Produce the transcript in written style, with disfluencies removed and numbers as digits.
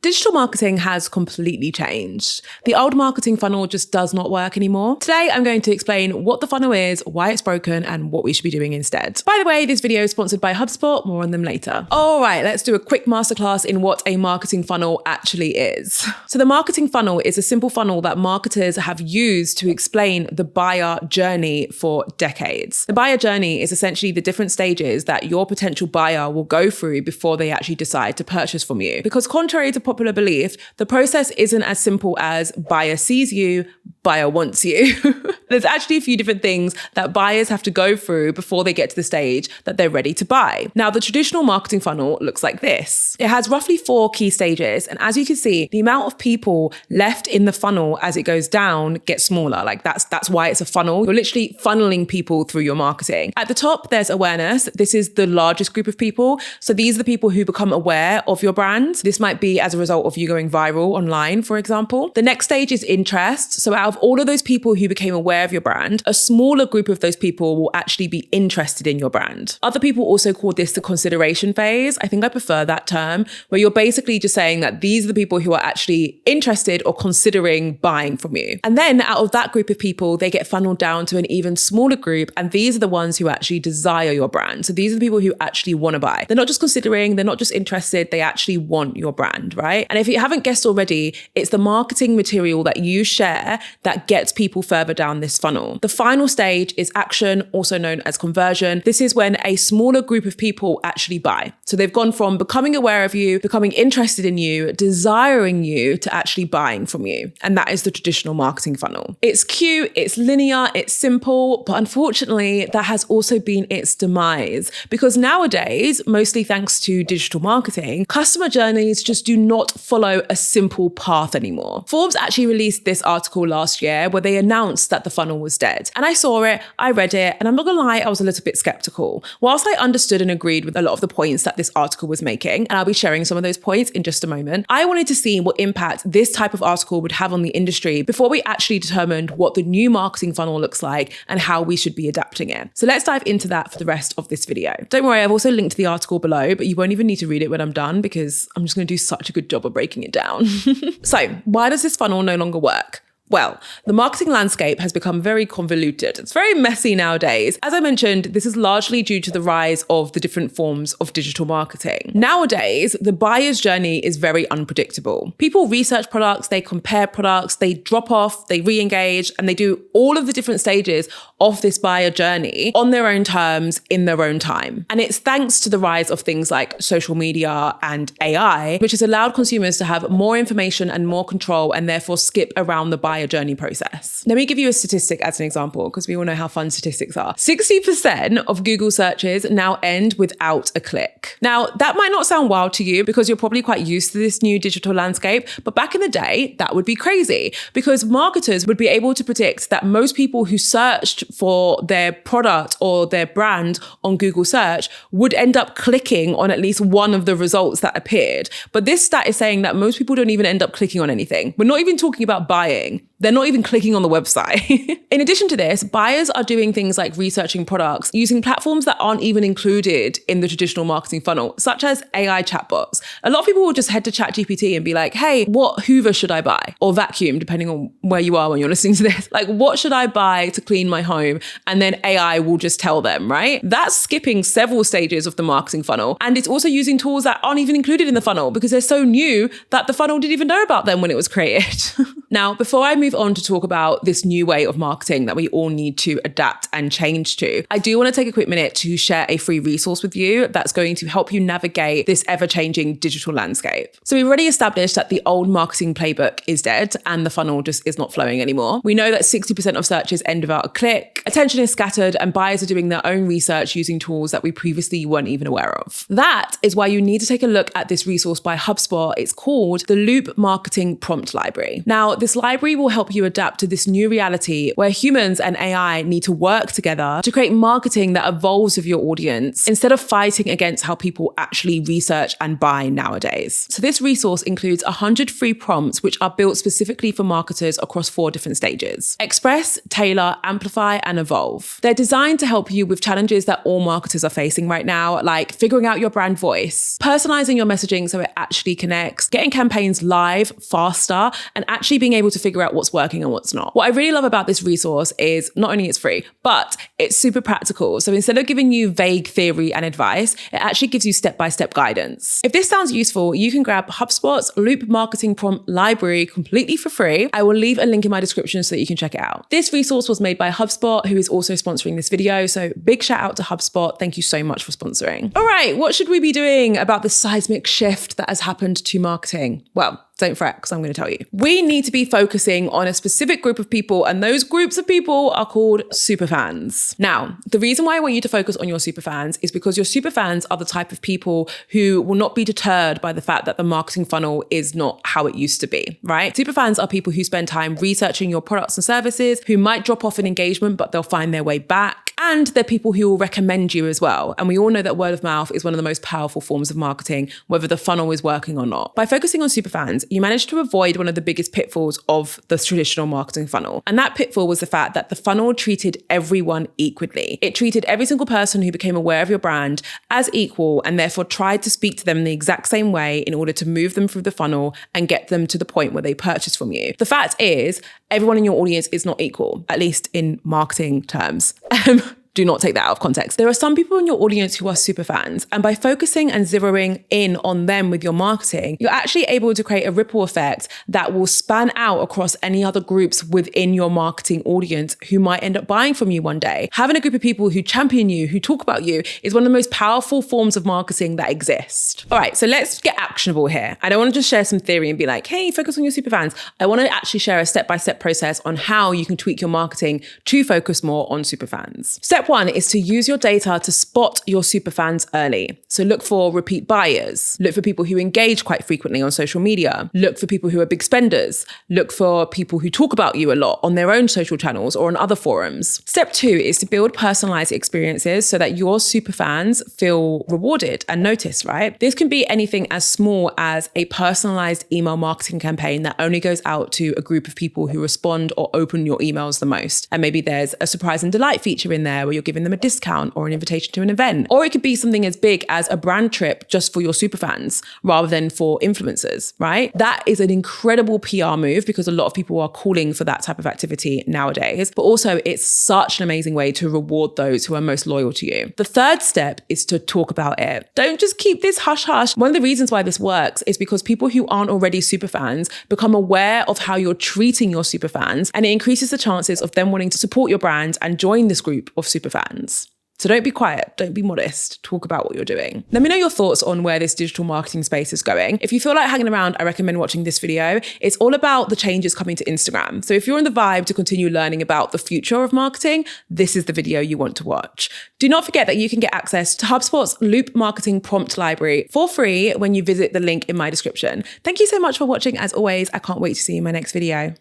Digital marketing has completely changed. The old marketing funnel just does not work anymore. Today, I'm going to explain what the funnel is, why it's broken, and what we should be doing instead. By the way, this video is sponsored by HubSpot, more on them later. All right, let's do a quick masterclass in what a marketing funnel actually is. So the marketing funnel is a simple funnel that marketers have used to explain the buyer journey for decades. The buyer journey is essentially the different stages that your potential buyer will go through before they actually decide to purchase from you. Because contrary to popular belief, the process isn't as simple as buyer sees you, buyer wants you. There's actually a few different things that buyers have to go through before they get to the stage that they're ready to buy. Now, the traditional marketing funnel looks like this. It has roughly 4 key stages. And as you can see, the amount of people left in the funnel as it goes down gets smaller. Like that's why it's a funnel. You're literally funneling people through your marketing. At the top, there's awareness. This is the largest group of people. So these are the people who become aware of your brand. This might be as a result of you going viral online, for example. The next stage is interest. So out of all of those people who became aware of your brand, a smaller group of those people will actually be interested in your brand. Other people also call this the consideration phase. I think I prefer that term, where you're basically just saying that these are the people who are actually interested or considering buying from you. And then out of that group of people, they get funneled down to an even smaller group. And these are the ones who actually desire your brand. So these are the people who actually want to buy. They're not just considering, they're not just interested, they actually want your brand, right? And if you haven't guessed already, it's the marketing material that you share that gets people further down this funnel. The final stage is action, also known as conversion. This is when a smaller group of people actually buy. So they've gone from becoming aware of you, becoming interested in you, desiring you, to actually buying from you. And that is the traditional marketing funnel. It's cute, it's linear, it's simple, but unfortunately, that has also been its demise. Because nowadays, mostly thanks to digital marketing, customer journeys just do not follow a simple path anymore. Forbes actually released this article last year where they announced that the funnel was dead. And I saw it, I read it, and I'm not gonna lie, I was a little bit skeptical. Whilst I understood and agreed with a lot of the points that this article was making, and I'll be sharing some of those points in just a moment, I wanted to see what impact this type of article would have on the industry before we actually determined what the new marketing funnel looks like and how we should be adapting it. So let's dive into that for the rest of this video. Don't worry, I've also linked to the article below, but you won't even need to read it when I'm done because I'm just gonna do such a good job of breaking it down. So why does this funnel no longer work? Well, the marketing landscape has become very convoluted. It's very messy nowadays. As I mentioned, this is largely due to the rise of the different forms of digital marketing. Nowadays, the buyer's journey is very unpredictable. People research products, they compare products, they drop off, they re-engage, and they do all of the different stages of this buyer journey on their own terms, in their own time. And it's thanks to the rise of things like social media and AI, which has allowed consumers to have more information and more control and therefore skip around the buyer journey process. Let me give you a statistic as an example, because we all know how fun statistics are. 60% of Google searches now end without a click. Now, that might not sound wild to you because you're probably quite used to this new digital landscape, but back in the day, that would be crazy because marketers would be able to predict that most people who searched for their product or their brand on Google search would end up clicking on at least one of the results that appeared. But this stat is saying that most people don't even end up clicking on anything. We're not even talking about buying. They're not even clicking on the website. In addition to this, buyers are doing things like researching products using platforms that aren't even included in the traditional marketing funnel, such as AI chatbots. A lot of people will just head to ChatGPT and be like, hey, what Hoover should I buy? Or vacuum, depending on where you are when you're listening to this. Like, what should I buy to clean my home? And then AI will just tell them, right? That's skipping several stages of the marketing funnel. And it's also using tools that aren't even included in the funnel because they're so new that the funnel didn't even know about them when it was created. Now, before I move on to talk about this new way of marketing that we all need to adapt and change to, I do want to take a quick minute to share a free resource with you that's going to help you navigate this ever-changing digital landscape. So we've already established that the old marketing playbook is dead and the funnel just is not flowing anymore. We know that 60% of searches end without a click, attention is scattered, and buyers are doing their own research using tools that we previously weren't even aware of. That is why you need to take a look at this resource by HubSpot. It's called the Loop Marketing Prompt Library. Now, this library will help you adapt to this new reality where humans and AI need to work together to create marketing that evolves with your audience instead of fighting against how people actually research and buy nowadays. So this resource includes 100 free prompts which are built specifically for marketers across 4 different stages: express, tailor, amplify, and evolve. They're designed to help you with challenges that all marketers are facing right now, like figuring out your brand voice, personalizing your messaging so it actually connects, getting campaigns live faster, and actually being able to figure out what's working and what's not. What I really love about this resource is not only it's free, but it's super practical. So instead of giving you vague theory and advice, it actually gives you step-by-step guidance. If this sounds useful, you can grab HubSpot's Loop Marketing Prompt Library completely for free. I will leave a link in my description so that you can check it out. This resource was made by HubSpot, who is also sponsoring this video. So big shout out to HubSpot. Thank you so much for sponsoring. All right, what should we be doing about the seismic shift that has happened to marketing? Well, don't fret, because I'm going to tell you. We need to be focusing on a specific group of people, and those groups of people are called superfans. Now, the reason why I want you to focus on your superfans is because your superfans are the type of people who will not be deterred by the fact that the marketing funnel is not how it used to be, right? Superfans are people who spend time researching your products and services, who might drop off in engagement, but they'll find their way back. And they're people who will recommend you as well. And we all know that word of mouth is one of the most powerful forms of marketing, whether the funnel is working or not. By focusing on superfans, you manage to avoid one of the biggest pitfalls of the traditional marketing funnel. And that pitfall was the fact that the funnel treated everyone equally. It treated every single person who became aware of your brand as equal, and therefore tried to speak to them in the exact same way in order to move them through the funnel and get them to the point where they purchase from you. The fact is, everyone in your audience is not equal, at least in marketing terms. Do not take that out of context. There are some people in your audience who are super fans, and by focusing and zeroing in on them with your marketing, you're actually able to create a ripple effect that will span out across any other groups within your marketing audience who might end up buying from you one day. Having a group of people who champion you, who talk about you, is one of the most powerful forms of marketing that exist. All right, so let's get actionable here. I don't want to just share some theory and be like, hey, focus on your super fans. I want to actually share a step-by-step process on how you can tweak your marketing to focus more on super fans. Step 1 is to use your data to spot your superfans early. So look for repeat buyers, look for people who engage quite frequently on social media, look for people who are big spenders, look for people who talk about you a lot on their own social channels or on other forums. Step 2 is to build personalized experiences so that your superfans feel rewarded and noticed, right? This can be anything as small as a personalized email marketing campaign that only goes out to a group of people who respond or open your emails the most. And maybe there's a surprise and delight feature in there where you're giving them a discount or an invitation to an event. Or it could be something as big as a brand trip just for your superfans rather than for influencers, right? That is an incredible PR move because a lot of people are calling for that type of activity nowadays. But also it's such an amazing way to reward those who are most loyal to you. The third step is to talk about it. Don't just keep this hush hush. One of the reasons why this works is because people who aren't already superfans become aware of how you're treating your superfans, and it increases the chances of them wanting to support your brand and join this group of superfans. So don't be quiet, don't be modest, talk about what you're doing. Let me know your thoughts on where this digital marketing space is going. If you feel like hanging around, I recommend watching this video. It's all about the changes coming to Instagram. So if you're on the vibe to continue learning about the future of marketing, this is the video you want to watch. Do not forget that you can get access to HubSpot's Loop Marketing Prompt Library for free when you visit the link in my description. Thank you so much for watching. As always, I can't wait to see you in my next video.